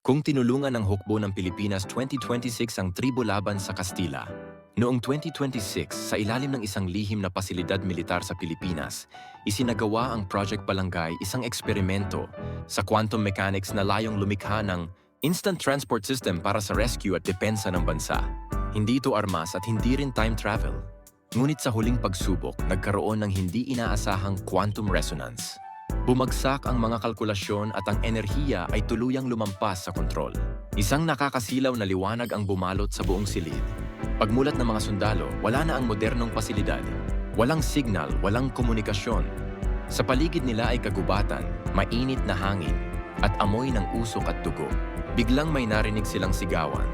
Kung tinulungan ng hukbo ng Pilipinas 2026 ang tribo laban sa Kastila, noong 2026 sa ilalim ng isang lihim na pasilidad militar sa Pilipinas, isinagawa ang Project Balangay, isang eksperimento sa quantum mechanics na layong lumikha ng instant transport system para sa rescue at depensa ng bansa. Hindi ito armas at hindi rin time travel. Ngunit sa huling pagsubok, nagkaroon ng hindi inaasahang quantum resonance. Bumagsak ang mga kalkulasyon at ang enerhiya ay tuluyang lumampas sa kontrol. Isang nakakasilaw na liwanag ang bumalot sa buong silid. Pagmulat ng mga sundalo, wala na ang modernong pasilidad. Walang signal, walang komunikasyon. Sa paligid nila ay kagubatan, mainit na hangin, at amoy ng usok at dugo. Biglang may narinig silang sigawan.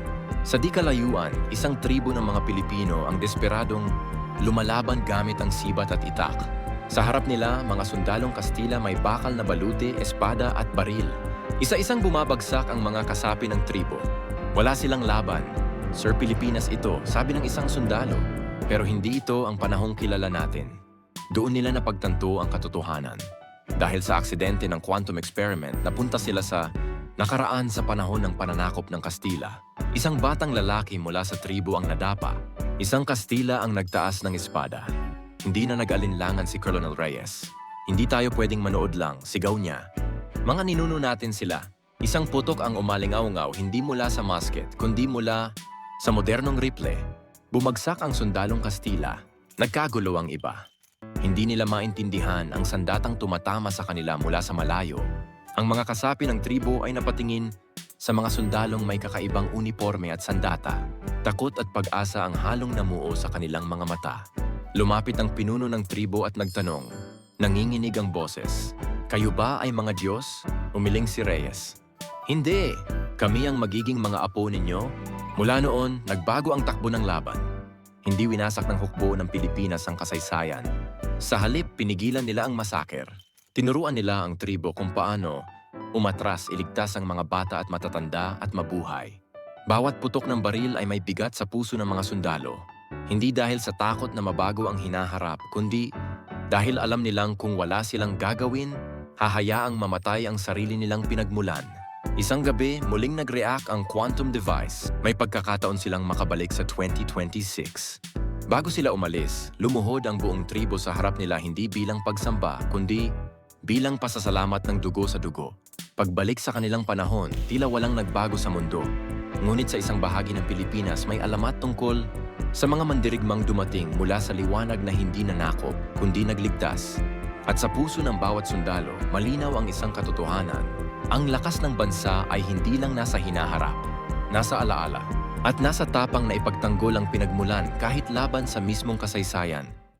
Sa di kalayuan, isang tribo ng mga Pilipino ang desperadong lumalaban gamit ang sibat at itak. Sa harap nila, mga sundalong Kastila may bakal na balute, espada at baril. Isa-isang bumabagsak ang mga kasapi ng tribo. Wala silang laban. Sir, Pilipinas ito, sabi ng isang sundalo. Pero hindi ito ang panahong kilala natin. Doon nila napagtanto ang katotohanan. Dahil sa aksidente ng quantum experiment, napunta sila sa nakaraan sa panahon ng pananakop ng Kastila. Isang batang lalaki mula sa tribo ang nadapa. Isang Kastila ang nagtaas ng espada. Hindi na nag-alinlangan si Colonel Reyes. Hindi tayo pwedeng manood lang, sigaw niya. Mga ninuno natin sila. Isang putok ang umalingaw-ngaw hindi mula sa musket, kundi mula sa modernong rifle. Bumagsak ang sundalong Kastila. Nagkagulo ang iba. Hindi nila maintindihan ang sandatang tumatama sa kanila mula sa malayo. Ang mga kasapi ng tribo ay napatingin sa mga sundalong may kakaibang uniforme at sandata. Takot at pag-asa ang halong namuo sa kanilang mga mata. Lumapit ang pinuno ng tribo at nagtanong. Nanginginig ang boses. Kayo ba ay mga Diyos? Umiling si Reyes. Hindi! Kami ang magiging mga apo ninyo. Mula noon, nagbago ang takbo ng laban. Hindi winasak ng hukbo ng Pilipinas ang kasaysayan. Sa halip, pinigilan nila ang masaker. Tinuruan nila ang tribo kung paano umatras, iligtas ang mga bata at matatanda at mabuhay. Bawat putok ng baril ay may bigat sa puso ng mga sundalo. Hindi dahil sa takot na mabago ang hinaharap, kundi dahil alam nilang kung wala silang gagawin, hahayaang mamatay ang sarili nilang pinagmulan. Isang gabi, muling nag-react ang quantum device. May pagkakataon silang makabalik sa 2026. Bago sila umalis, lumuhod ang buong tribo sa harap nila hindi bilang pagsamba, kundi bilang pasasalamat ng dugo sa dugo. Pagbalik sa kanilang panahon, tila walang nagbago sa mundo. Ngunit sa isang bahagi ng Pilipinas may alamat tungkol sa mga mandirigmang dumating mula sa liwanag na hindi nanakop, kundi nagligtas. At sa puso ng bawat sundalo, malinaw ang isang katotohanan. Ang lakas ng bansa ay hindi lang nasa hinaharap, nasa alaala, at nasa tapang na ipagtanggol ang pinagmulan kahit laban sa mismong kasaysayan.